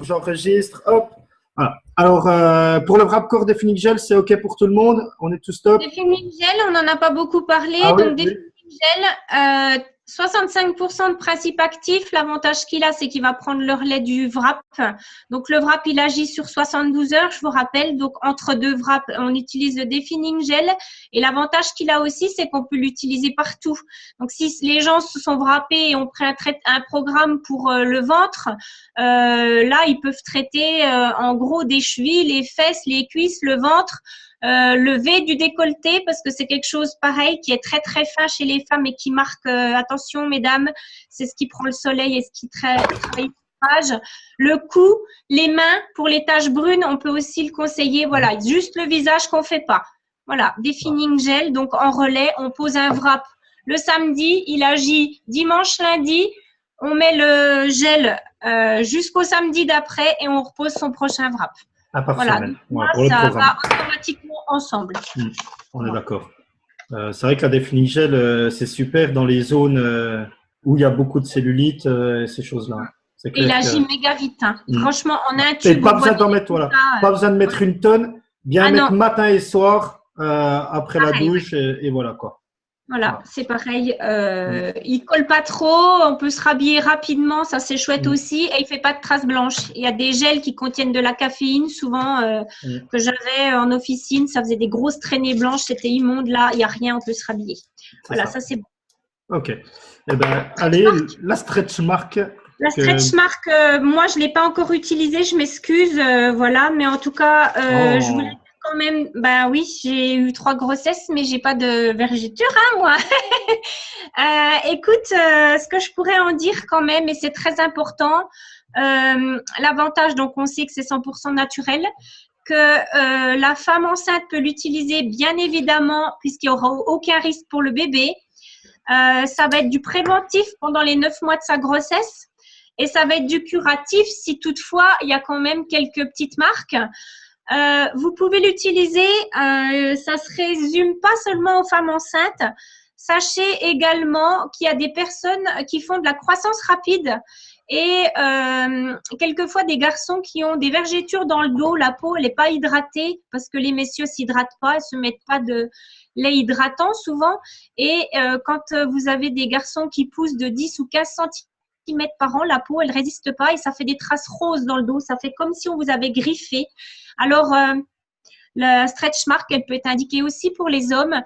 j'enregistre, hop. Voilà. Alors, pour le wrap corps Defining Gel, c'est OK pour tout le monde? On est tous top? Defining Gel, on n'en a pas beaucoup parlé. Ah oui, Donc, oui. Defining Gel, 65% de principe actif. L'avantage qu'il a, c'est qu'il va prendre le relais du wrap. Donc, le wrap, il agit sur 72 heures, je vous rappelle. Donc, entre deux wraps, on utilise le Defining Gel. Et l'avantage qu'il a aussi, c'est qu'on peut l'utiliser partout. Donc, si les gens se sont wrappés et ont pris un programme pour le ventre, là, ils peuvent traiter en gros des chevilles, les fesses, les cuisses, le ventre. Le V du décolleté, parce que c'est quelque chose pareil qui est très très fin chez les femmes et qui marque, attention mesdames, c'est ce qui prend le soleil et ce qui travaille l'âge. Le cou, les mains, pour les taches brunes, on peut aussi le conseiller, voilà, juste le visage qu'on fait pas. Voilà, Defining Gel, donc en relais, on pose un wrap le samedi, il agit dimanche, lundi, on met le gel jusqu'au samedi d'après et on repose son prochain wrap. Par voilà, semaine. Moi, pour le ça programme. va automatiquement ensemble. On est d'accord. C'est vrai que la Defining Gel, c'est super dans les zones où il y a beaucoup de cellulite, ces choses-là. Et il agit méga vite. Hein. Franchement, en un et tube. pas besoin d'en mettre, voilà. Pas besoin de mettre une tonne. Bien mettre matin et soir après la douche et voilà quoi. Voilà, c'est pareil. Il colle pas trop, on peut se rhabiller rapidement, ça c'est chouette aussi. Et il fait pas de traces blanches. Il y a des gels qui contiennent de la caféine, souvent que j'avais en officine, ça faisait des grosses traînées blanches, c'était immonde. Là, il y a rien, on peut se rhabiller. Voilà, ça c'est bon. Ok. Eh ben, allez, la stretch mark. La stretch mark, moi je l'ai pas encore utilisée, je m'excuse, voilà. Mais en tout cas, je voulais quand même, bah oui, j'ai eu 3 grossesses, mais j'ai pas de vergeture, hein, moi. Écoute, ce que je pourrais en dire quand même, et c'est très important, l'avantage, donc on sait que c'est 100% naturel, que la femme enceinte peut l'utiliser bien évidemment, puisqu'il n'y aura aucun risque pour le bébé. Ça va être du préventif pendant les 9 mois de sa grossesse. Et ça va être du curatif si toutefois il y a quand même quelques petites marques. Vous pouvez l'utiliser, ça se résume pas seulement aux femmes enceintes. Sachez également qu'il y a des personnes qui font de la croissance rapide et quelquefois des garçons qui ont des vergetures dans le dos, la peau elle n'est pas hydratée parce que les messieurs s'hydratent pas, ils se mettent pas de lait hydratant souvent. Et quand vous avez des garçons qui poussent de 10 ou 15 centimètres par an, la peau elle résiste pas et ça fait des traces roses dans le dos, ça fait comme si on vous avait griffé. Alors, la stretch mark, elle peut être indiquée aussi pour les hommes.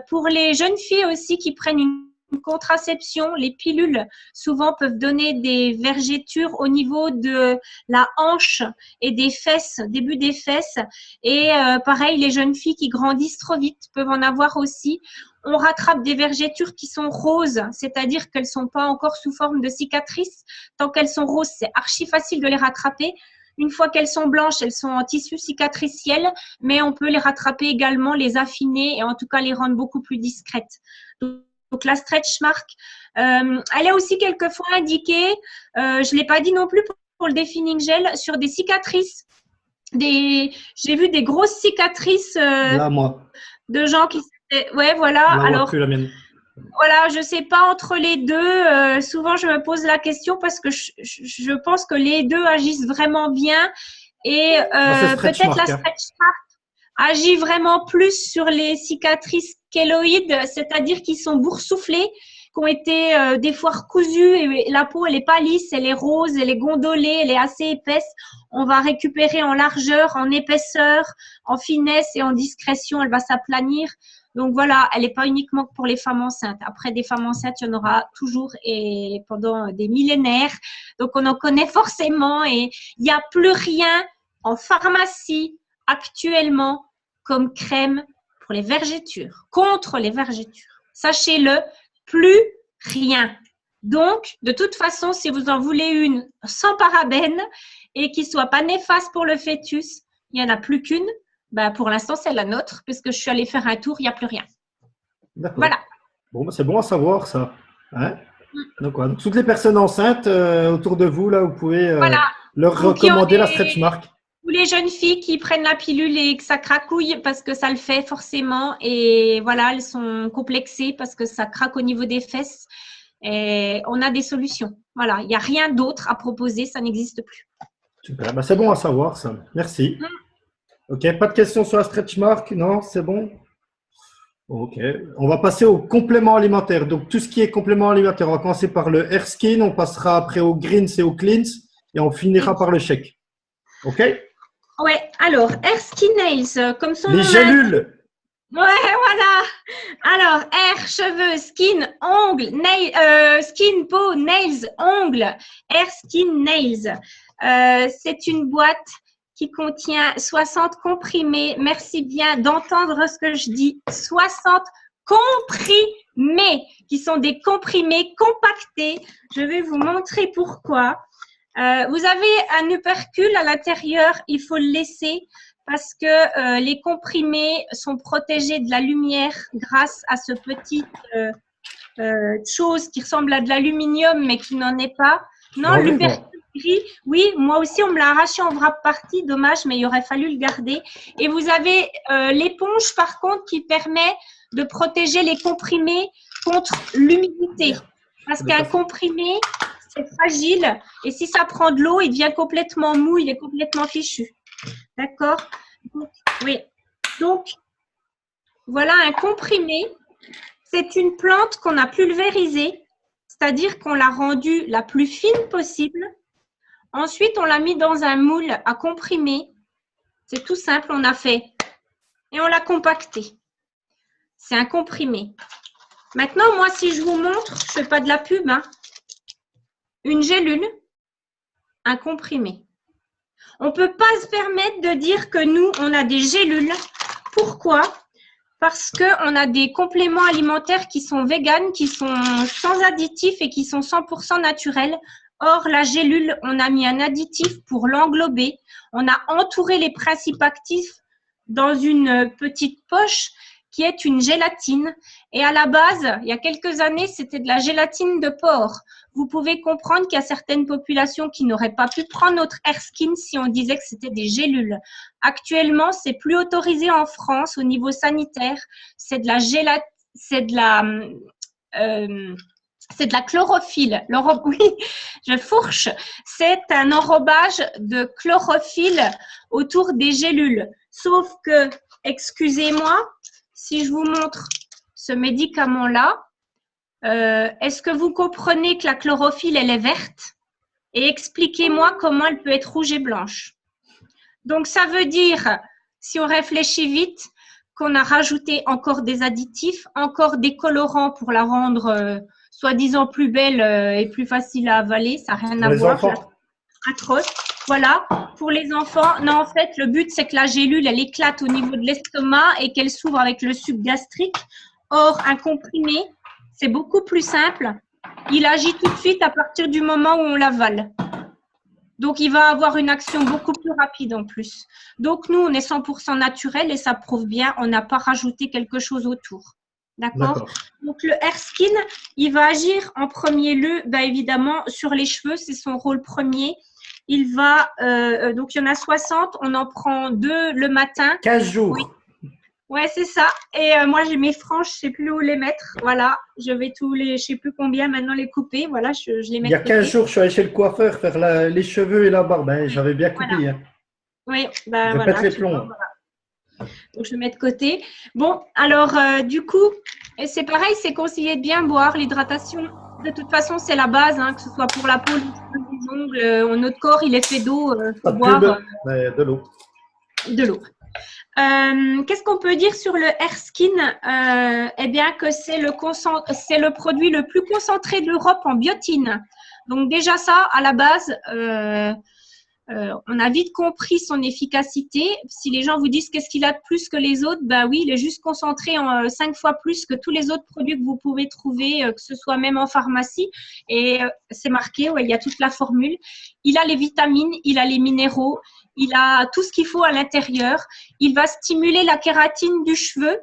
Pour les jeunes filles aussi qui prennent une contraception, les pilules souvent peuvent donner des vergetures au niveau de la hanche et des fesses, début des fesses. Et pareil, les jeunes filles qui grandissent trop vite peuvent en avoir aussi. On rattrape des vergetures qui sont roses, c'est-à-dire qu'elles ne sont pas encore sous forme de cicatrices. Tant qu'elles sont roses, c'est archi facile de les rattraper. Une fois qu'elles sont blanches, elles sont en tissu cicatriciel, mais on peut les rattraper également, les affiner et en tout cas les rendre beaucoup plus discrètes. Donc la stretch mark, elle est aussi quelquefois indiquée, je ne l'ai pas dit non plus pour le Defining Gel, sur des cicatrices. J'ai vu des grosses cicatrices là, moi. De gens qui s'étaient… Ouais, voilà. Là, alors, plus la mienne. Voilà, je sais pas entre les deux. Souvent, je me pose la question parce que je pense que les deux agissent vraiment bien et peut-être la stretch mark agit vraiment plus sur les cicatrices kéloïdes, c'est-à-dire qui sont boursouflées, qui ont été des fois recousues et la peau elle est pas lisse, elle est rose, elle est gondolée, elle est assez épaisse. On va récupérer en largeur, en épaisseur, en finesse et en discrétion. Elle va s'aplanir. Donc voilà, elle n'est pas uniquement pour les femmes enceintes. Après, des femmes enceintes, il y en aura toujours et pendant des millénaires. Donc on en connaît forcément et il n'y a plus rien en pharmacie actuellement comme crème pour les vergetures, contre les vergetures. Sachez-le, plus rien. Donc, de toute façon, si vous en voulez une sans parabènes et qui ne soit pas néfaste pour le fœtus, il n'y en a plus qu'une. Ben, pour l'instant, c'est la nôtre, puisque je suis allée faire un tour, il n'y a plus rien. D'accord. Voilà. Bon, c'est bon à savoir ça. Hein donc, toutes les personnes enceintes autour de vous, là, vous pouvez leur recommander la stretch mark. Ou les jeunes filles qui prennent la pilule et que ça cracouille parce que ça le fait forcément. Et voilà, elles sont complexées parce que ça craque au niveau des fesses. Et on a des solutions. Voilà, il n'y a rien d'autre à proposer, ça n'existe plus. Super. Ben, c'est bon à savoir, ça. Merci. OK. Pas de questions sur la stretch mark? Non, c'est bon? OK. On va passer au complément alimentaire. Donc, tout ce qui est complément alimentaire, on va commencer par le Airskin, on passera après au Greens et au Cleans, et on finira par le Shake. OK? Ouais, alors, Air Skin Nails, comme son nom Les gélules. Ouais, voilà. Alors, Air, cheveux, skin, ongles, skin, peau, nails, ongles. Air Skin Nails. C'est une boîte qui contient 60 comprimés. Merci bien d'entendre ce que je dis. 60 comprimés, qui sont des comprimés compactés. Je vais vous montrer pourquoi. Vous avez un opercule à l'intérieur, il faut le laisser parce que les comprimés sont protégés de la lumière grâce à ce petit chose qui ressemble à de l'aluminium mais qui n'en est pas. Non, l'opercule gris, oui, moi aussi on me l'a arraché en wrap partie, dommage, mais il aurait fallu le garder. Et vous avez l'éponge par contre qui permet de protéger les comprimés contre l'humidité. Parce qu'un comprimé, c'est fragile et si ça prend de l'eau, il devient complètement mou, il est complètement fichu. D'accord? Oui. Donc, voilà un comprimé. C'est une plante qu'on a pulvérisée, c'est-à-dire qu'on l'a rendue la plus fine possible. Ensuite, on l'a mis dans un moule à comprimer. C'est tout simple, on a fait. Et on l'a compacté. C'est un comprimé. Maintenant, moi, si je vous montre, je ne fais pas de la pub, hein, une gélule, un comprimé. On ne peut pas se permettre de dire que nous, on a des gélules. Pourquoi? Parce qu'on a des compléments alimentaires qui sont véganes, qui sont sans additifs et qui sont 100% naturels. Or, la gélule, on a mis un additif pour l'englober. On a entouré les principes actifs dans une petite poche qui est une gélatine. Et à la base, il y a quelques années, c'était de la gélatine de porc. Vous pouvez comprendre qu'il y a certaines populations qui n'auraient pas pu prendre notre Airskin si on disait que c'était des gélules. Actuellement, c'est plus autorisé en France au niveau sanitaire. C'est de la gélatine, c'est de la chlorophylle. Oui, je fourche. C'est un enrobage de chlorophylle autour des gélules. Sauf que, excusez-moi, si je vous montre ce médicament-là, est-ce que vous comprenez que la chlorophylle, elle est verte? Et expliquez-moi comment elle peut être rouge et blanche. Donc, ça veut dire, si on réfléchit vite, qu'on a rajouté encore des additifs, encore des colorants pour la rendre soi-disant plus belle et plus facile à avaler. Ça n'a rien à voir. Atroce. Voilà, pour les enfants. Non, en fait, le but, c'est que la gélule, elle éclate au niveau de l'estomac et qu'elle s'ouvre avec le suc gastrique. Or, un comprimé, c'est beaucoup plus simple. Il agit tout de suite à partir du moment où on l'avale. Donc, il va avoir une action beaucoup plus rapide en plus. Donc, nous, on est 100% naturel et ça prouve bien, on n'a pas rajouté quelque chose autour. D'accord? Donc, le Airskin, il va agir en premier lieu, évidemment, sur les cheveux. C'est son rôle premier. Il va, donc il y en a 60, on en prend 2 le matin. 15 jours. Oui. Ouais, c'est ça. Et moi, j'ai mes franges, je ne sais plus où les mettre. Voilà, je vais tous les, je ne sais plus combien maintenant les couper. Voilà, je les mets. Il y a 15 jours, je suis allé chez le coiffeur faire les cheveux et la barbe. J'avais bien coupé. Voilà. Hein. Oui, je voilà. pète les plombs. Voilà. Donc, je mets de côté. Bon, alors, du coup, c'est pareil, c'est conseillé de bien boire l'hydratation. De toute façon, c'est la base, hein, que ce soit pour la peau, les ongles, notre corps, il est fait d'eau. Pas de boire de l'eau. De l'eau. Qu'est-ce qu'on peut dire sur le Airskin? Eh bien que c'est le produit le plus concentré d'Europe en biotine. Donc déjà ça, à la base, on a vite compris son efficacité. Si les gens vous disent qu'est-ce qu'il a de plus que les autres, ben oui, il est juste concentré en 5 fois plus que tous les autres produits que vous pouvez trouver, que ce soit même en pharmacie. Et c'est marqué, ouais, il y a toute la formule. Il a les vitamines, il a les minéraux, il a tout ce qu'il faut à l'intérieur. Il va stimuler la kératine du cheveu.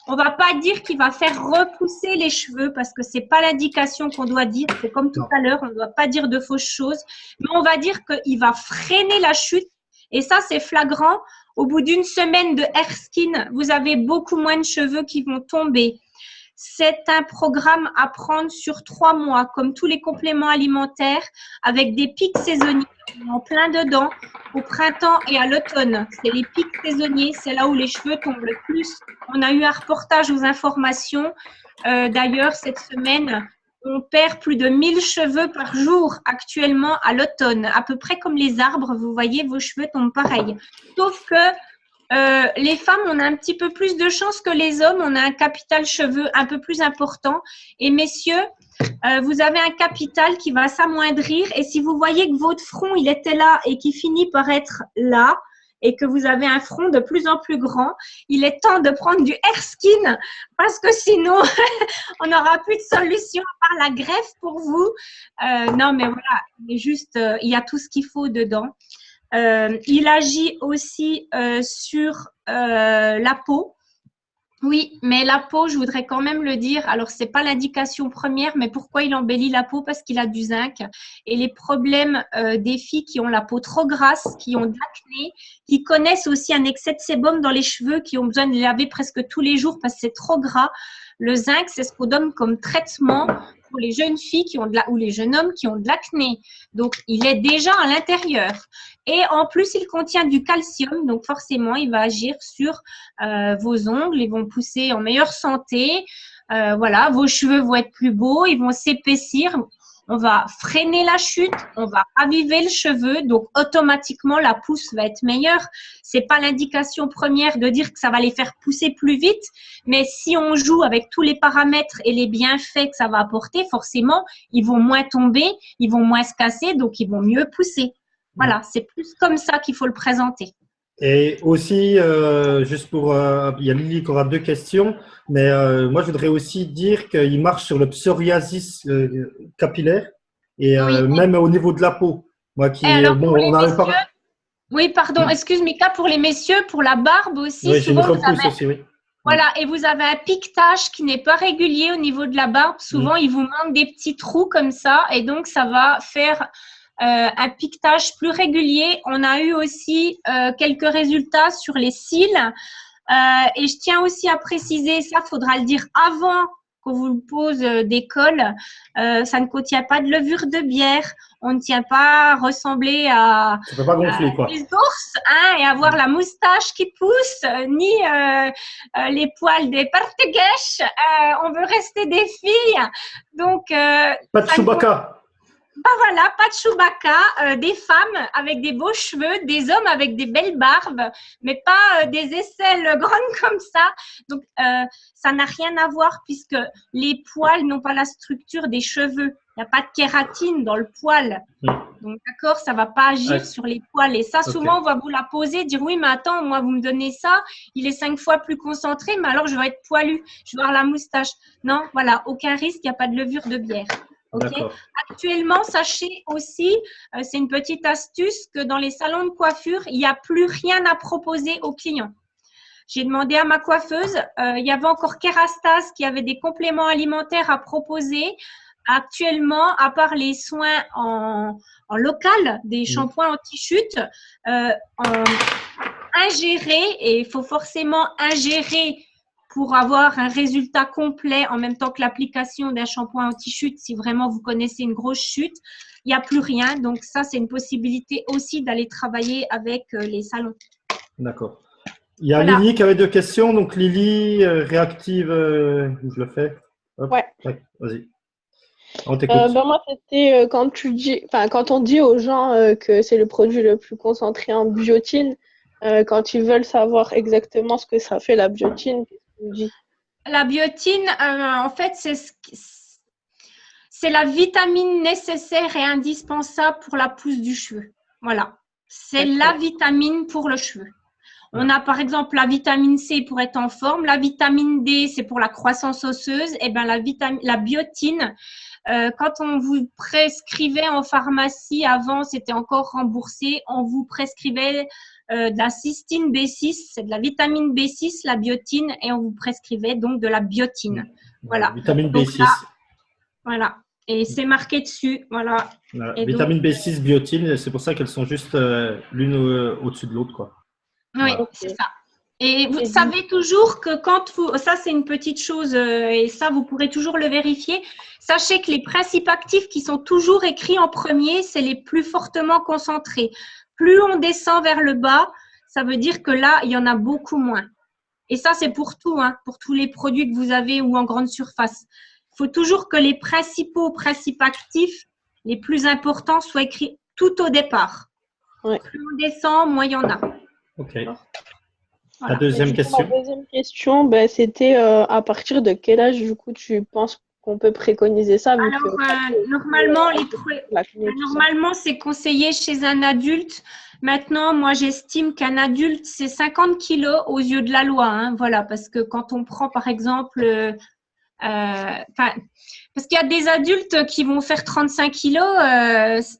On va pas dire qu'il va faire repousser les cheveux parce que c'est pas l'indication qu'on doit dire. C'est comme tout à l'heure, on ne doit pas dire de fausses choses. Mais on va dire qu'il va freiner la chute. Et ça, c'est flagrant. Au bout d'une semaine de Airskin, vous avez beaucoup moins de cheveux qui vont tomber. C'est un programme à prendre sur 3 mois, comme tous les compléments alimentaires, avec des pics saisonniers en plein dedans, au printemps et à l'automne. C'est les pics saisonniers, c'est là où les cheveux tombent le plus. On a eu un reportage aux informations. D'ailleurs, cette semaine, on perd plus de 1000 cheveux par jour actuellement à l'automne, à peu près comme les arbres. Vous voyez, vos cheveux tombent pareil. Sauf que les femmes, on a un petit peu plus de chance que les hommes. On a un capital cheveux un peu plus important. Et messieurs, vous avez un capital qui va s'amoindrir. Et si vous voyez que votre front, il était là et qui finit par être là, et que vous avez un front de plus en plus grand, il est temps de prendre du Erskine parce que sinon, on n'aura plus de solution à part la greffe pour vous. Non, mais voilà, mais juste, il y a tout ce qu'il faut dedans. Il agit aussi sur la peau. Oui, mais la peau, je voudrais quand même le dire. Alors, c'est pas l'indication première, mais pourquoi il embellit la peau? Parce qu'il a du zinc. Et les problèmes des filles qui ont la peau trop grasse, qui ont de l'acné, qui connaissent aussi un excès de sébum dans les cheveux, qui ont besoin de les laver presque tous les jours parce que c'est trop gras. Le zinc, c'est ce qu'on donne comme traitement pour les jeunes filles qui ont ou les jeunes hommes qui ont de l'acné. Donc, il est déjà à l'intérieur. Et en plus, il contient du calcium. Donc, forcément, il va agir sur vos ongles. Ils vont pousser en meilleure santé. Voilà, vos cheveux vont être plus beaux. Ils vont s'épaissir. On va freiner la chute, on va raviver le cheveu, donc automatiquement la pousse va être meilleure. C'est pas l'indication première de dire que ça va les faire pousser plus vite, mais si on joue avec tous les paramètres et les bienfaits que ça va apporter, forcément, ils vont moins tomber, ils vont moins se casser, donc ils vont mieux pousser. Voilà, c'est plus comme ça qu'il faut le présenter. Et aussi, juste pour, il y a Lily qui aura 2 questions, mais moi je voudrais aussi dire qu'il marche sur le psoriasis capillaire et Oui. même au niveau de la peau. Moi qui, alors, bon, pour les on a messieurs, oui, pardon, excuse Mika, pour les messieurs, pour la barbe aussi, oui, j'ai une souvent vous repousse avez, aussi, oui. voilà, et vous avez un piquetage qui n'est pas régulier au niveau de la barbe. Souvent, il vous manque des petits trous comme ça, et donc ça va faire un piquetage plus régulier. On a eu aussi quelques résultats sur les cils. Et je tiens aussi à préciser, ça faudra le dire avant qu'on vous pose des cols, ça ne contient pas de levure de bière. On ne tient pas à ressembler à Ça peut pas gonfler, quoi. des ours hein, et avoir la moustache qui pousse, ni les poils des portugaises. On veut rester des filles. Donc, Pas de Chewbacca. bah voilà, pas de Chewbacca, des femmes avec des beaux cheveux, des hommes avec des belles barbes, mais pas des aisselles grandes comme ça. Donc, ça n'a rien à voir puisque les poils n'ont pas la structure des cheveux. Il n'y a pas de kératine dans le poil. Donc, d'accord, ça ne va pas agir sur les poils. Et ça, souvent, on va vous la poser, dire oui, mais attends, moi, vous me donnez ça, il est 5 fois plus concentré, mais alors je vais être poilu, je vais avoir la moustache. Non, voilà, aucun risque, il n'y a pas de levure de bière. Okay. Actuellement, sachez aussi, c'est une petite astuce, que dans les salons de coiffure, il n'y a plus rien à proposer aux clients. J'ai demandé à ma coiffeuse, il y avait encore Kerastase qui avait des compléments alimentaires à proposer. Actuellement, à part les soins en local, des shampoings anti-chute, ingérer, et il faut forcément ingérer pour avoir un résultat complet en même temps que l'application d'un shampoing anti-chute, si vraiment vous connaissez une grosse chute, il n'y a plus rien. Donc ça, c'est une possibilité aussi d'aller travailler avec les salons. D'accord. Il y a Lily qui avait 2 questions. Donc Lily, réactive, je le fais. Hop. Ouais. Vas-y. On t'écoute. Moi, c'était quand on dit aux gens que c'est le produit le plus concentré en biotine, quand ils veulent savoir exactement ce que ça fait la biotine, qu'est-ce qu'on dit? La biotine, en fait, c'est la vitamine nécessaire et indispensable pour la pousse du cheveu. Voilà. C'est la vitamine pour le cheveu. On a par exemple la vitamine C pour être en forme, la vitamine D c'est pour la croissance osseuse, et ben la biotine, quand on vous prescrivait en pharmacie avant, c'était encore remboursé, on vous prescrivait de la cystine B6, c'est de la vitamine B6, la biotine, et on vous prescrivait donc de la biotine. Voilà. Vitamine donc, B6. là, voilà. Et c'est marqué dessus. Voilà. Et vitamine donc, B6, biotine, c'est pour ça qu'elles sont juste l'une au-dessus de l'autre, quoi. Oui, c'est ça. Et vous savez toujours que ça c'est une petite chose et ça vous pourrez toujours le vérifier. Sachez que les principes actifs qui sont toujours écrits en premier, c'est les plus fortement concentrés. Plus on descend vers le bas, ça veut dire que là, il y en a beaucoup moins. Et ça, c'est pour tout, hein, pour tous les produits que vous avez ou en grande surface. Il faut toujours que les principes actifs, les plus importants, soient écrits tout au départ. Ouais. Plus on descend, moins il y en a. Ok. Voilà. La deuxième question. La deuxième question, ben, c'était à partir de quel âge, du coup, tu penses qu'on peut préconiser ça? Alors, normalement, c'est conseillé chez un adulte. Maintenant, moi, j'estime qu'un adulte, c'est 50 kilos aux yeux de la loi. Hein, voilà, parce que quand on prend, par exemple, parce qu'il y a des adultes qui vont faire 35 kilos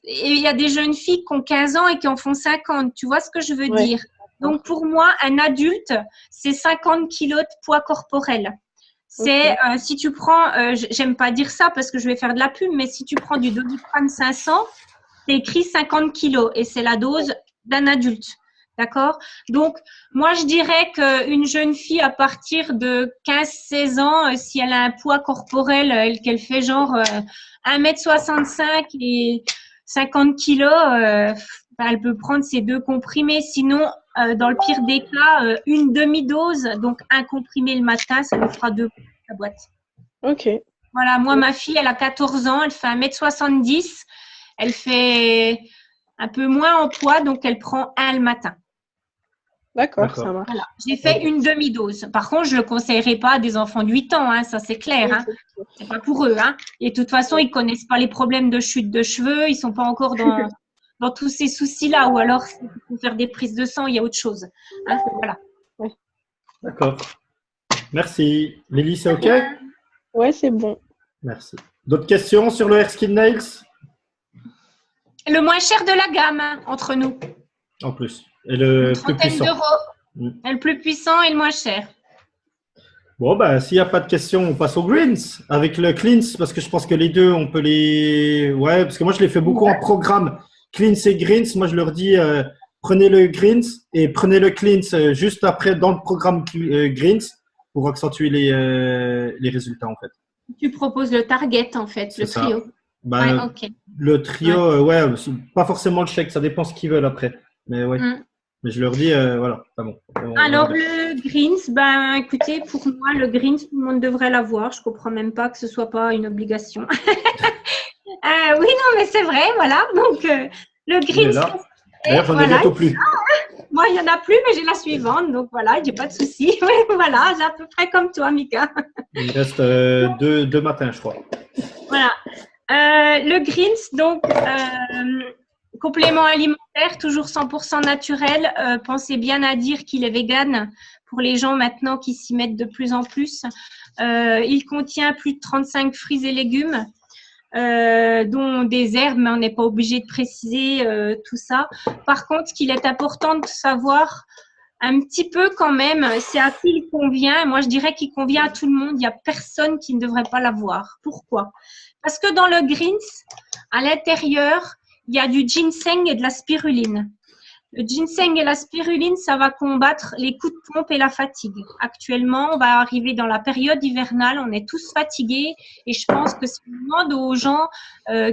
et il y a des jeunes filles qui ont 15 ans et qui en font 50. Tu vois ce que je veux dire? Donc, pour moi, un adulte, c'est 50 kilos de poids corporel. C'est si tu prends, j'aime pas dire ça parce que je vais faire de la pub, mais si tu prends du Doliprane 500, c'est écrit 50 kilos et c'est la dose d'un adulte. D'accord? Donc, moi, je dirais qu'une jeune fille à partir de 15-16 ans, si elle a un poids corporel, qu'elle fait genre 1m65 et 50 kilos, elle peut prendre ses 2 comprimés. Sinon, dans le pire des cas, une demi-dose, donc un comprimé le matin, ça nous fera 2 la boîte. Ok. Voilà, moi, ma fille, elle a 14 ans, elle fait 1m70, elle fait un peu moins en poids, donc elle prend un le matin. D'accord, ça marche. Voilà. J'ai fait une demi-dose. Par contre, je ne le conseillerais pas à des enfants de 8 ans, hein, ça c'est clair. Hein. C'est pas pour eux. Hein. Et de toute façon, ils ne connaissent pas les problèmes de chute de cheveux, ils ne sont pas encore dans tous ces soucis-là. Ou alors, pour faire des prises de sang, il y a autre chose. Hein. Voilà. D'accord. Merci. Lily, c'est OK? Ouais, c'est bon. Merci. D'autres questions sur le Hair Skin Nails? Le moins cher de la gamme, hein, entre nous. En plus. Et le plus puissant. Et le plus puissant et le moins cher. Bon, ben, s'il n'y a pas de questions, on passe au Greens avec le Cleanse, parce que je pense que les deux, on peut les… Ouais, parce que moi, je les fais beaucoup en programme. Cleanse et Greens, moi, je leur dis, prenez le Greens et prenez le Cleanse juste après dans le programme Greens pour accentuer les résultats, en fait. Tu proposes le target, en fait, le trio. Ben, ouais, okay. Le trio, ouais, pas forcément le chèque, ça dépend ce qu'ils veulent après. Mais ouais. Mais je leur dis, voilà, c'est bon. Alors, le Greens, ben, écoutez, pour moi, le Greens, tout le monde devrait l'avoir. Je ne comprends même pas que ce ne soit pas une obligation. Oui, non, mais c'est vrai, voilà. Donc, le Greens. D'ailleurs, j'en ai bientôt plus. Moi, il n'y en a plus, mais j'ai la suivante. Donc, voilà, il n'y a pas de souci. Voilà, j'ai à peu près comme toi, Mika. Il reste deux matins, je crois. Voilà. Le Greens, donc… complément alimentaire, toujours 100% naturel. Pensez bien à dire qu'il est vegan pour les gens maintenant qui s'y mettent de plus en plus. Il contient plus de 35 fruits et légumes, dont des herbes, mais on n'est pas obligé de préciser tout ça. Par contre, ce qu'il est important de savoir un petit peu quand même, c'est à qui il convient. Moi, je dirais qu'il convient à tout le monde. Il n'y a personne qui ne devrait pas l'avoir. Pourquoi? Parce que dans le Greens, à l'intérieur, il y a du ginseng et de la spiruline. Le ginseng et la spiruline, ça va combattre les coups de pompe et la fatigue. Actuellement, on va arriver dans la période hivernale, on est tous fatigués et je pense que si on demande aux gens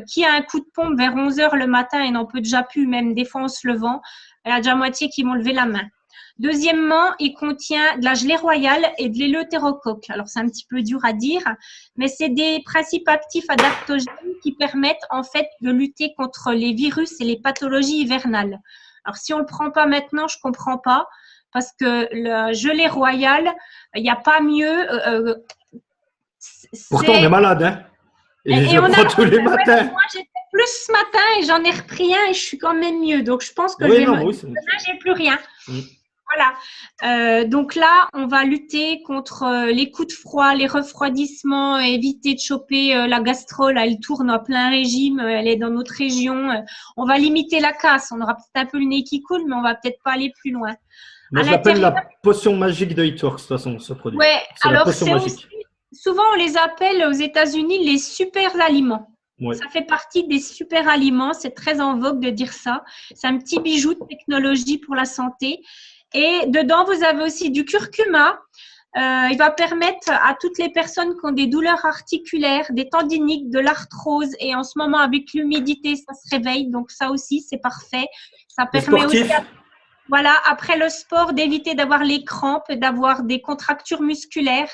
qui a un coup de pompe vers 11 h le matin et n'en peut déjà plus, même des fois en se levant, il y a déjà moitié qui vont lever la main. Deuxièmement, il contient de la gelée royale et de l'éleutérocoque. Alors, c'est un petit peu dur à dire, mais c'est des principes actifs adaptogènes qui permettent en fait de lutter contre les virus et les pathologies hivernales. Alors, si on ne le prend pas maintenant, je ne comprends pas, parce que la gelée royale, il n'y a pas mieux. Pourtant, on est malade, hein? Et je prends tous les matins. Moi, j'étais plus ce matin et j'en ai repris un et je suis quand même mieux. Donc, je pense que demain, j'ai plus rien. Voilà. Donc là, on va lutter contre les coups de froid, les refroidissements, éviter de choper la gastro. Là, elle tourne en plein régime, elle est dans notre région. On va limiter la casse. On aura peut-être un peu le nez qui coule, mais on va peut-être pas aller plus loin. Moi, je l'appelle la potion magique de Hitworks, de toute façon, ce produit. Ouais, alors c'est aussi, souvent on les appelle aux États-Unis les super aliments. Ouais. Ça fait partie des super aliments. C'est très en vogue de dire ça. C'est un petit bijou de technologie pour la santé. Et dedans, vous avez aussi du curcuma. Il va permettre à toutes les personnes qui ont des douleurs articulaires, des tendinites, de l'arthrose, et en ce moment, avec l'humidité, ça se réveille. Donc, ça aussi, c'est parfait. Ça permet aussi, voilà, après le sport, d'éviter d'avoir les crampes, d'avoir des contractures musculaires.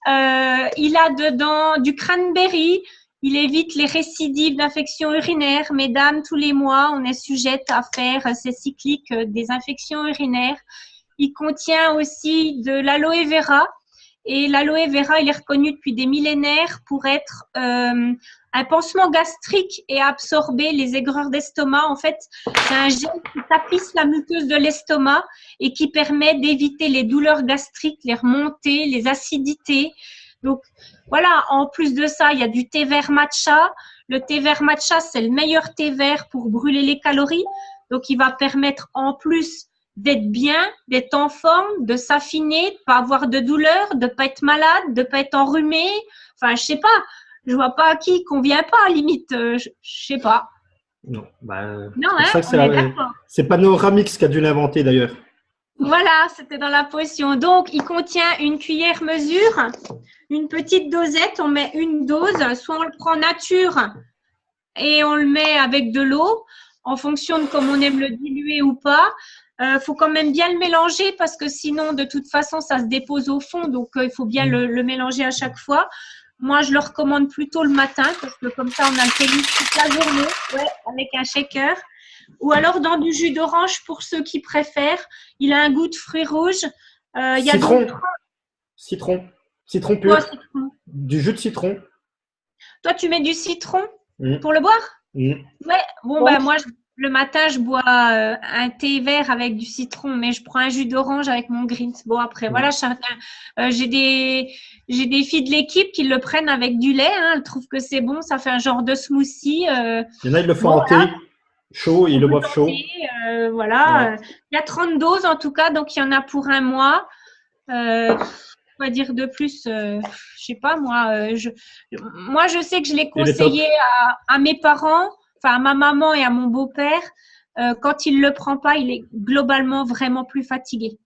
Il a dedans du cranberry. Il évite les récidives d'infections urinaires. Mesdames, tous les mois, on est sujette à faire ces cycliques des infections urinaires. Il contient aussi de l'aloe vera. Et l'aloe vera, il est reconnu depuis des millénaires pour être un pansement gastrique et absorber les aigreurs d'estomac. En fait, c'est un gel qui tapisse la muqueuse de l'estomac et qui permet d'éviter les douleurs gastriques, les remontées, les acidités. Donc, voilà, en plus de ça, il y a du thé vert matcha. Le thé vert matcha, c'est le meilleur thé vert pour brûler les calories. Donc, il va permettre en plus d'être bien, d'être en forme, de s'affiner, de pas avoir de douleur, de pas être malade, de pas être enrhumé. Enfin, je sais pas. Je vois pas à qui convient pas, limite. Je sais pas. Non, non, hein, c'est Panoramix qui a dû l'inventer d'ailleurs. Voilà, c'était dans la potion. Donc, il contient une cuillère mesure, une petite dosette. On met une dose, soit on le prend nature et on le met avec de l'eau, en fonction de comme on aime le diluer ou pas. Faut quand même bien le mélanger parce que sinon, de toute façon, ça se dépose au fond. Donc, il faut bien le mélanger à chaque fois. Moi, je le recommande plutôt le matin parce que comme ça, on a le tennis toute la journée, avec un shaker. Ou alors dans du jus d'orange pour ceux qui préfèrent. Il a un goût de fruits rouges. Citron pur. Quoi, citron? Du jus de citron. Toi, tu mets du citron pour le boire? Ouais. Bon, moi, le matin, je bois un thé vert avec du citron, mais je prends un jus d'orange avec mon greens. Bon, après, voilà, j'ai des filles de l'équipe qui le prennent avec du lait. Hein. Elles trouvent que c'est bon. Ça fait un genre de smoothie. Il y en a, ils le font en thé. Chaud, ils le boivent chaud. Voilà. Il y a 30 doses en tout cas, donc il y en a pour un mois. Quoi dire de plus je sais pas, moi. Je sais que je l'ai conseillé à mes parents, enfin à ma maman et à mon beau-père. Quand il le prend pas, il est globalement vraiment plus fatigué.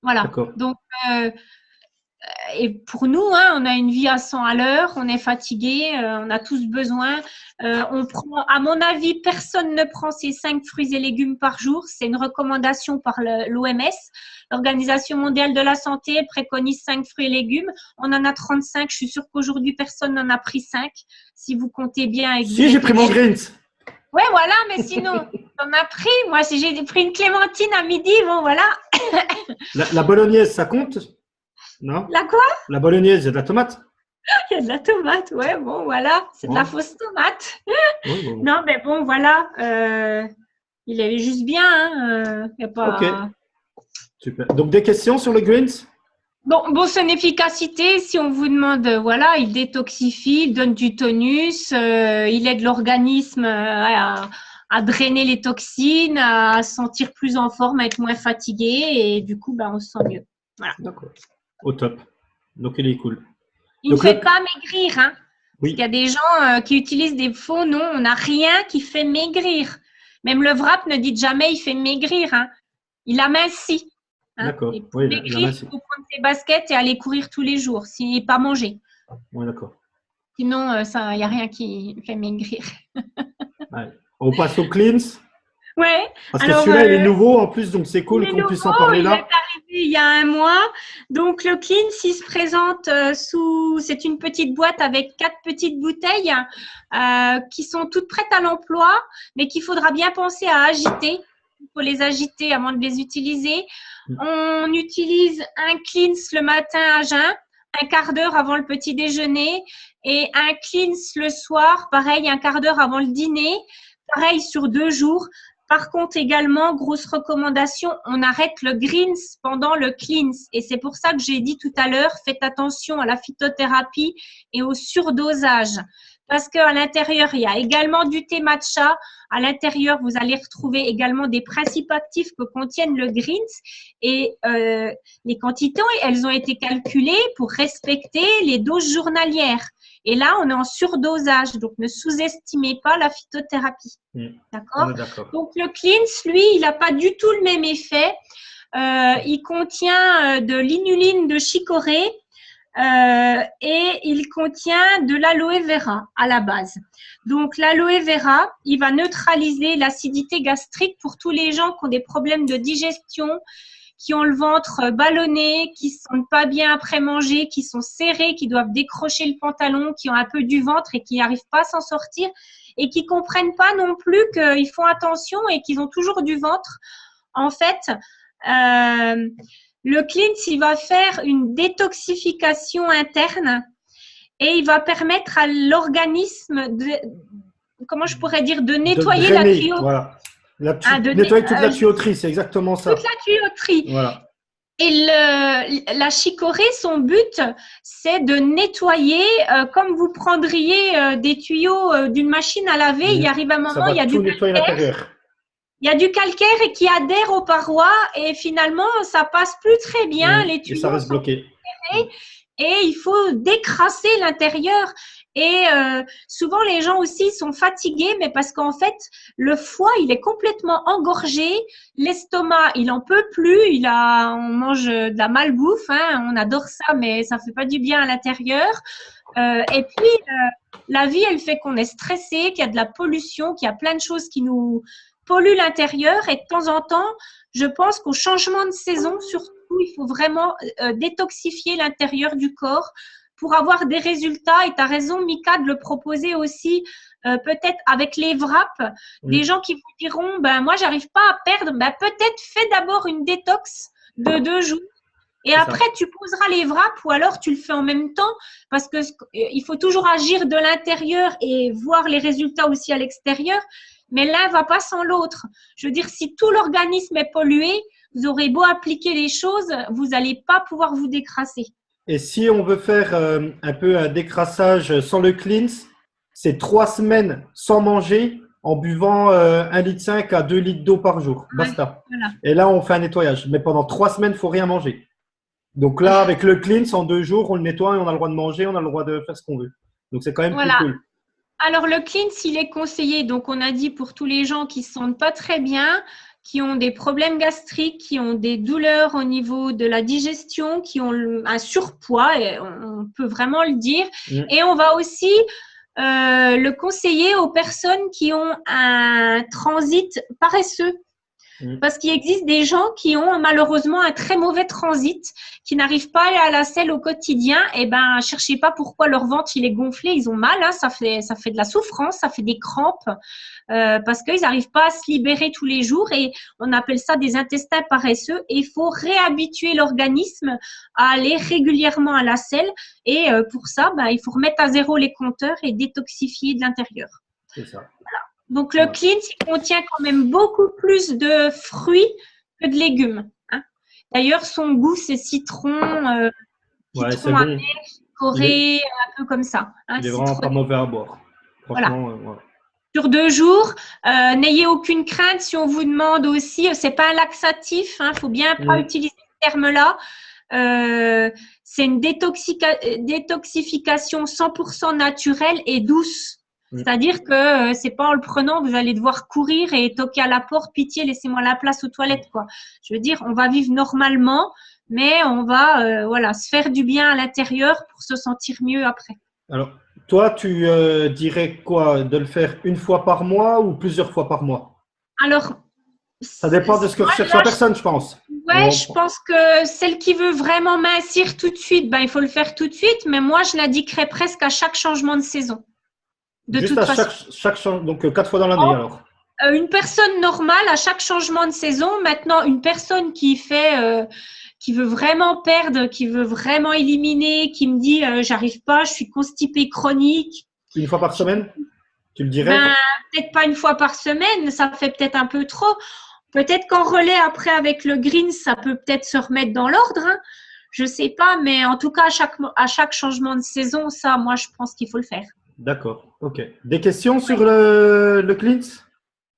Voilà. Donc, et pour nous, hein, on a une vie à 100 à l'heure, on est fatigué, on a tous besoin. On prend, à mon avis, personne ne prend ces 5 fruits et légumes par jour. C'est une recommandation par l'OMS. L'Organisation mondiale de la santé, elle préconise 5 fruits et légumes. On en a 35. Je suis sûre qu'aujourd'hui, personne n'en a pris 5. Si vous comptez bien. Si, j'ai pris mon greens. Ouais, voilà, mais sinon, t'en as pris. Moi, si j'ai pris une clémentine à midi, bon, voilà. La bolognaise, ça compte? Non. La quoi? La bolognaise, il y a de la tomate. Il y a de la tomate, ouais, bon, voilà. C'est de la fausse tomate. Non, mais bon, voilà. Il avait juste bien. Hein, y a pas... Ok. Super. Donc, des questions sur le greens? Bon, son efficacité, si on vous demande, voilà, il détoxifie, il donne du tonus, il aide l'organisme à drainer les toxines, à se sentir plus en forme, à être moins fatigué et du coup, on se sent mieux. Voilà. D'accord. Au top. Donc, il est cool. Il ne fait pas maigrir. Hein. Oui. Il y a des gens qui utilisent des faux noms. On n'a rien qui fait maigrir. Même le VRAP ne dit jamais il fait maigrir. Hein. Il amincit. Hein. D'accord. Pour maigrir, il faut prendre ses baskets et aller courir tous les jours, et pas manger. Oui, d'accord. Sinon, il n'y a rien qui fait maigrir. Ouais. On passe au cleans. Ouais. Parce que celui-là, il est nouveau en plus, donc c'est cool qu'on puisse en parler là. Il est arrivé il y a un mois. Donc, le Cleans, il se présente c'est une petite boîte avec 4 petites bouteilles qui sont toutes prêtes à l'emploi, mais qu'il faudra bien penser à agiter. Il faut les agiter avant de les utiliser. On utilise un Cleans le matin à jeun, un quart d'heure avant le petit déjeuner et un Cleans le soir, pareil, un quart d'heure avant le dîner, pareil sur 2 jours. Par contre, également, grosse recommandation, on arrête le greens pendant le cleans. Et c'est pour ça que j'ai dit tout à l'heure, faites attention à la phytothérapie et au surdosage. Parce qu'à l'intérieur, il y a également du thé matcha. À l'intérieur, vous allez retrouver également des principes actifs que contiennent le greens. Et les quantités, elles ont été calculées pour respecter les doses journalières. Et là, on est en surdosage. Donc, ne sous-estimez pas la phytothérapie. D'accord? Donc, le cleanse, lui, il n'a pas du tout le même effet. Il contient de l'inuline de chicorée et il contient de l'aloe vera à la base. Donc, l'aloe vera, il va neutraliser l'acidité gastrique pour tous les gens qui ont des problèmes de digestion, qui ont le ventre ballonné, qui se sentent pas bien après manger, qui sont serrés, qui doivent décrocher le pantalon, qui ont un peu du ventre et qui n'arrivent pas à s'en sortir et qui comprennent pas non plus qu'ils font attention et qu'ils ont toujours du ventre. En fait, le cleanse, il va faire une détoxification interne et il va permettre à l'organisme de, comment je pourrais dire, de nettoyer drainer, la tuyauterie. Voilà. Nettoyer toute la tuyauterie, c'est exactement ça. Toute la tuyauterie. Voilà. Et la chicorée, son but, c'est de nettoyer, comme vous prendriez des tuyaux d'une machine à laver. Il arrive un moment, il y a du calcaire. Il y a du calcaire et qui adhère aux parois et finalement, ça passe plus très bien. Les tuyaux et ça reste bloqué. Et il faut décrasser l'intérieur. Et souvent, les gens aussi sont fatigués, mais parce qu'en fait, le foie, il est complètement engorgé. L'estomac, il en peut plus. On mange de la malbouffe. Hein, on adore ça, mais ça fait pas du bien à l'intérieur. Et puis, la vie, elle fait qu'on est stressé, qu'il y a de la pollution, qu'il y a plein de choses qui nous polluent l'intérieur. Et de temps en temps, je pense qu'au changement de saison, surtout, il faut vraiment détoxifier l'intérieur du corps pour avoir des résultats. Et tu as raison, Mika, de le proposer aussi, peut-être avec les wraps. Des gens qui vous diront, ben, moi, j'arrive pas à perdre. Ben, peut-être fais d'abord une détox de 2 jours. Et après, tu poseras les wraps ou alors tu le fais en même temps parce que il faut toujours agir de l'intérieur et voir les résultats aussi à l'extérieur. Mais l'un va pas sans l'autre. Je veux dire, si tout l'organisme est pollué, vous aurez beau appliquer les choses, vous n'allez pas pouvoir vous décrasser. Et si on veut faire un peu un décrassage sans le cleanse, c'est 3 semaines sans manger en buvant 1,5 litre à 2 litres d'eau par jour. Basta. Voilà. Et là, on fait un nettoyage. Mais pendant 3 semaines, il ne faut rien manger. Donc là, avec le cleanse, en 2 jours, on le nettoie et on a le droit de manger, on a le droit de faire ce qu'on veut. Donc, c'est quand même plus cool. Alors, le cleanse, il est conseillé, donc on a dit pour tous les gens qui ne se sentent pas très bien, qui ont des problèmes gastriques, qui ont des douleurs au niveau de la digestion, qui ont un surpoids, et on peut vraiment le dire. Et on va aussi le conseiller aux personnes qui ont un transit paresseux. Parce qu'il existe des gens qui ont malheureusement un très mauvais transit, qui n'arrivent pas à aller à la selle au quotidien. Et ben, cherchez pas pourquoi leur ventre il est gonflé, ils ont mal, hein, ça fait de la souffrance, ça fait des crampes, parce qu'ils n'arrivent pas à se libérer tous les jours et on appelle ça des intestins paresseux. Et il faut réhabituer l'organisme à aller régulièrement à la selle. Et pour ça, ben, il faut remettre à zéro les compteurs et détoxifier de l'intérieur. C'est ça. Voilà. Donc, le cleanse, il contient quand même beaucoup plus de fruits que de légumes. Hein. D'ailleurs, son goût, c'est citron, citron amer, chicorée, un peu comme ça. Hein, il est vraiment pas mauvais à boire. Franchement, voilà. Sur 2 jours, n'ayez aucune crainte si on vous demande aussi, c'est pas un laxatif, il faut bien pas utiliser ce terme-là. C'est une détoxification 100% naturelle et douce. C'est-à-dire que c'est pas en le prenant, vous allez devoir courir et toquer à la porte, pitié, laissez-moi la place aux toilettes, quoi. Je veux dire, on va vivre normalement, mais on va se faire du bien à l'intérieur pour se sentir mieux après. Alors, toi, tu dirais quoi? De le faire 1 fois par mois ou plusieurs fois par mois? Alors, ça dépend de ce que recherche la personne, je pense. Ouais, je pense que celle qui veut vraiment mincir tout de suite, ben, il faut le faire tout de suite, mais moi, je l'indiquerais presque à chaque changement de saison. Juste à chaque changement, donc 4 fois dans l'année alors. Une personne normale à chaque changement de saison. Maintenant, une personne qui veut vraiment perdre, qui veut vraiment éliminer, qui me dit j'arrive pas, je suis constipée chronique. 1 fois par semaine, tu le dirais? Ben, peut-être pas 1 fois par semaine, ça fait peut-être un peu trop. Peut-être qu'en relais après avec le green, ça peut peut-être se remettre dans l'ordre. Hein. Je sais pas, mais en tout cas à chaque changement de saison, ça, moi, je pense qu'il faut le faire. D'accord, ok. Des questions sur le cleanse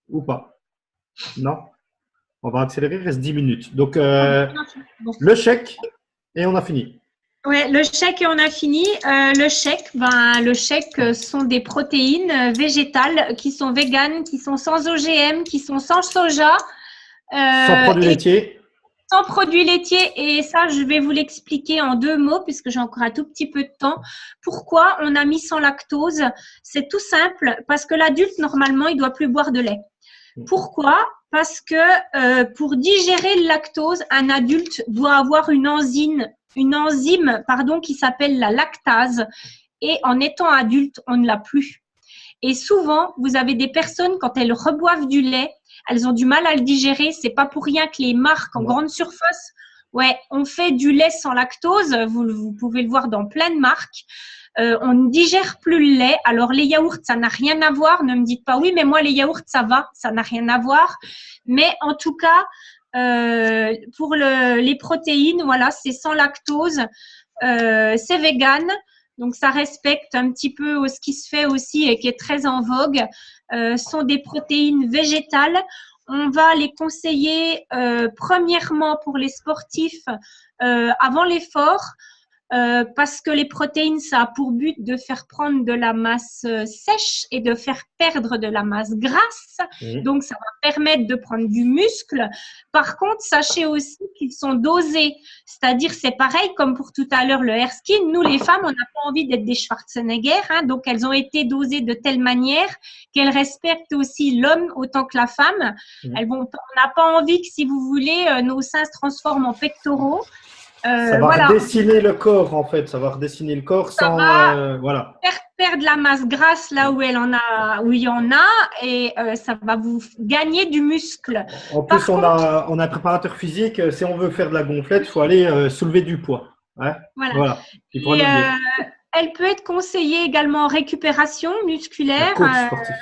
ou pas? Non? On va accélérer, il reste 10 minutes. Donc, le chèque et on a fini. Ouais, le shake et on a fini. Le shake sont des protéines végétales qui sont véganes, qui sont sans OGM, qui sont sans soja. Sans produits Et laitiers. sans produits laitiers, et ça, je vais vous l'expliquer en 2 mots, puisque j'ai encore un tout petit peu de temps. Pourquoi on a mis sans lactose? C'est tout simple, parce que l'adulte, normalement, il ne doit plus boire de lait. Pourquoi? Parce que pour digérer le lactose, un adulte doit avoir une enzyme qui s'appelle la lactase, et en étant adulte, on ne l'a plus. Et souvent, vous avez des personnes, quand elles reboivent du lait, elles ont du mal à le digérer. C'est pas pour rien que les marques en grande surface, on fait du lait sans lactose. Vous pouvez le voir dans plein de marques. On ne digère plus le lait. Alors, les yaourts, ça n'a rien à voir. Ne me dites pas oui, mais moi, les yaourts, ça va. Ça n'a rien à voir. Mais en tout cas, pour les protéines, voilà, c'est sans lactose. C'est vegan. Donc, ça respecte un petit peu ce qui se fait aussi et qui est très en vogue. Sont des protéines végétales. On va les conseiller premièrement pour les sportifs avant l'effort. Parce que les protéines, ça a pour but de faire prendre de la masse sèche et de faire perdre de la masse grasse. Donc, ça va permettre de prendre du muscle. Par contre, sachez aussi qu'ils sont dosés. C'est-à-dire, c'est pareil comme pour tout à l'heure le Erskine. Nous, les femmes, on n'a pas envie d'être des Schwarzenegger. Donc, elles ont été dosées de telle manière qu'elles respectent aussi l'homme autant que la femme. On n'a pas envie que, si vous voulez, nos seins se transforment en pectoraux. Ça va redessiner le corps, en fait. Ça va redessiner le corps sans… voilà. Perdre la masse grasse là où il y en a, et ça va vous gagner du muscle. En plus, on a un préparateur physique. Si on veut faire de la gonflette, il faut aller soulever du poids. Voilà. Elle peut être conseillée également en récupération musculaire. Un coach sportif.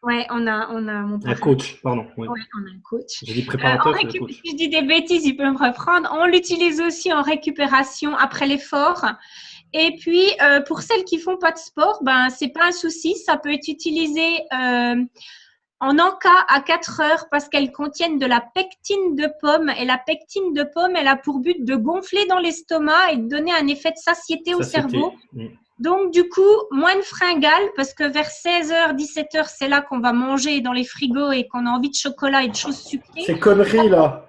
Ouais, on a mon un coach, pardon. Oui. Ouais, on a un coach. J'ai dit préparateur, si je dis des bêtises, il peut me reprendre. On l'utilise aussi en récupération après l'effort. Et puis, pour celles qui font pas de sport, c'est pas un souci. Ça peut être utilisé en encas à 4 heures parce qu'elles contiennent de la pectine de pomme. Et la pectine de pomme, elle a pour but de gonfler dans l'estomac et de donner un effet de satiété au cerveau. Donc, du coup, moins de fringales parce que vers 16h, 17h, c'est là qu'on va manger dans les frigos et qu'on a envie de chocolat et de choses sucrées. C'est conneries, là.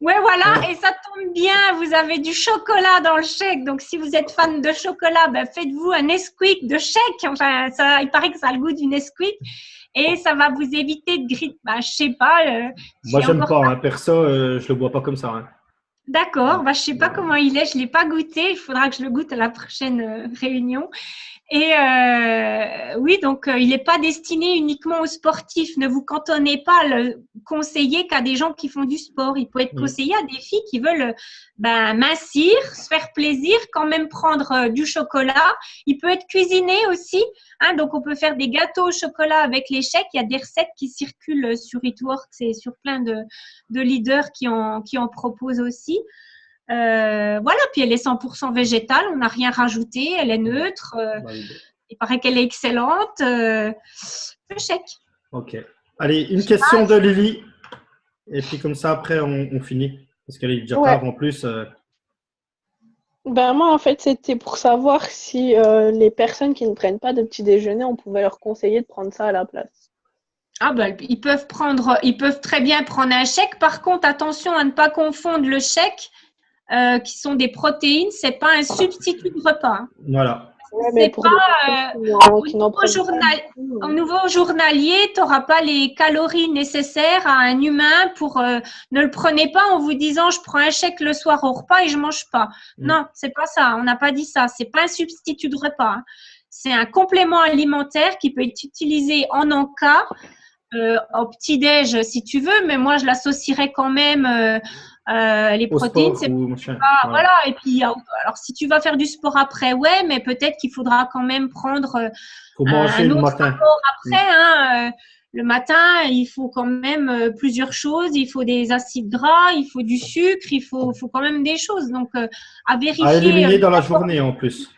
Ouais, voilà. Et ça tombe bien, vous avez du chocolat dans le shake. Donc, si vous êtes fan de chocolat, faites-vous un Nesquik de shake. Enfin, il paraît que ça a le goût du Nesquik. Et ça va vous éviter de griller. Je sais pas. Moi, j'aime pas. Perso, je le bois pas comme ça. D'accord, je sais pas comment il est, je l'ai pas goûté, il faudra que je le goûte à la prochaine réunion. Et oui, donc il n'est pas destiné uniquement aux sportifs. Ne vous cantonnez pas à le conseiller qu'à des gens qui font du sport. Il peut être conseillé à des filles qui veulent mincir, se faire plaisir, quand même prendre du chocolat. Il peut être cuisiné aussi. Donc on peut faire des gâteaux au chocolat avec les shakes. Il y a des recettes qui circulent sur Eatworks et sur plein de leaders qui en proposent aussi. Voilà, puis elle est 100% végétale, on n'a rien rajouté, elle est neutre, il paraît qu'elle est excellente. Le shake. Ok. Allez, une question de Lily, et puis comme ça après on finit, parce qu'elle est déjà tard en plus. Moi en fait c'était pour savoir si les personnes qui ne prennent pas de petit déjeuner, on pouvait leur conseiller de prendre ça à la place. Ils peuvent très bien prendre un shake. Par contre, attention à ne pas confondre le shake qui sont des protéines, c'est pas un substitut de repas. Voilà. C'est pas au niveau journalier, tu n'auras pas les calories nécessaires à un humain pour ne le prenez pas en vous disant je prends un shake le soir au repas et je mange pas. Non, c'est pas ça. On n'a pas dit ça. C'est pas un substitut de repas. C'est un complément alimentaire qui peut être utilisé en encas, au petit-déj si tu veux, mais moi je l'associerais quand même. Les protéines, c'est pas, voilà. Et puis, alors si tu vas faire du sport après, mais peut-être qu'il faudra quand même prendre un autre sport après. Le matin, il faut quand même plusieurs choses. Il faut des acides gras, il faut du sucre, il faut quand même des choses. Donc, à vérifier. À éliminer dans la journée en plus.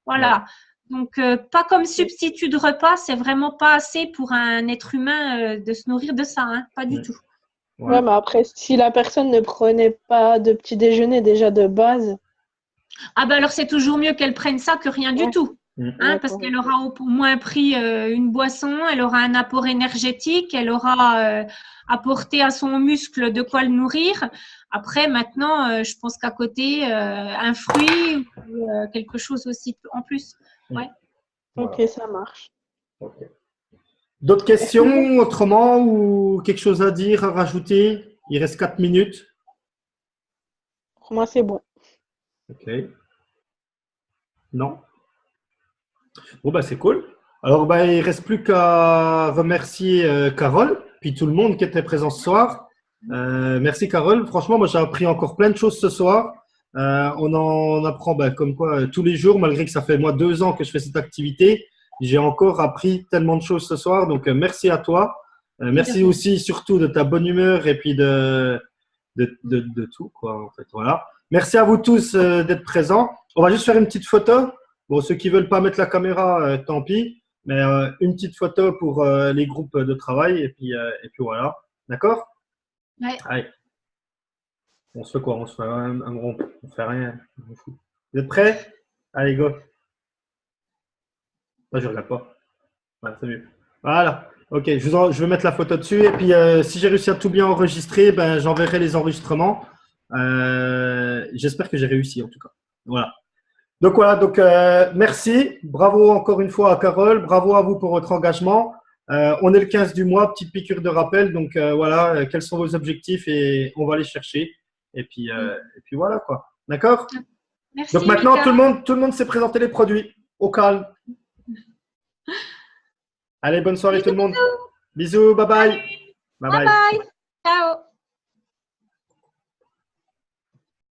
Voilà. Donc, pas comme substitut de repas, c'est vraiment pas assez pour un être humain de se nourrir de ça, pas du tout. Ouais, mais après, si la personne ne prenait pas de petit déjeuner déjà de base. Ah ben alors c'est toujours mieux qu'elle prenne ça que rien du tout. Hein, parce qu'elle aura au moins pris une boisson, elle aura un apport énergétique, elle aura apporté à son muscle de quoi le nourrir. Après, maintenant, je pense qu'à côté, un fruit ou quelque chose aussi en plus. Ouais. Ok, ça marche. Okay. D'autres questions autrement ou quelque chose à dire, à rajouter? Il reste 4 minutes. Pour moi, c'est bon. Ok. Non? Bon, bah, c'est cool. Alors, bah, il ne reste plus qu'à remercier Carole, puis tout le monde qui était présent ce soir. Merci Carole. Franchement, moi j'ai appris encore plein de choses ce soir. On en apprend bah, comme quoi tous les jours, malgré que ça fait moi 2 ans que je fais cette activité. J'ai encore appris tellement de choses ce soir. Donc merci à toi. Merci aussi surtout de ta bonne humeur et puis de tout, quoi, en fait. Voilà. Merci à vous tous d'être présents. On va juste faire une petite photo. Bon, ceux qui ne veulent pas mettre la caméra, tant pis. Mais une petite photo pour les groupes de travail et puis voilà. D'accord? Ouais. Allez. On se fait quoi? On se fait un rond. On fait rien. Vous êtes prêts? Allez, go. Moi, je regarde pas. Voilà, c'est mieux. Voilà. Ok, je vais mettre la photo dessus. Et puis, si j'ai réussi à tout bien enregistrer, ben, j'enverrai les enregistrements. J'espère que j'ai réussi, en tout cas. Voilà. Donc, voilà. Donc, merci. Bravo encore une fois à Carole. Bravo à vous pour votre engagement. On est le 15 du mois, petite piqûre de rappel. Donc, voilà, quels sont vos objectifs et on va les chercher. Et puis voilà, quoi. D'accord? Merci. Donc, maintenant, tout le monde s'est présenté les produits. Au calme. Allez, bonne soirée tout le monde. Bisous, bye bye. Bye bye. Ciao.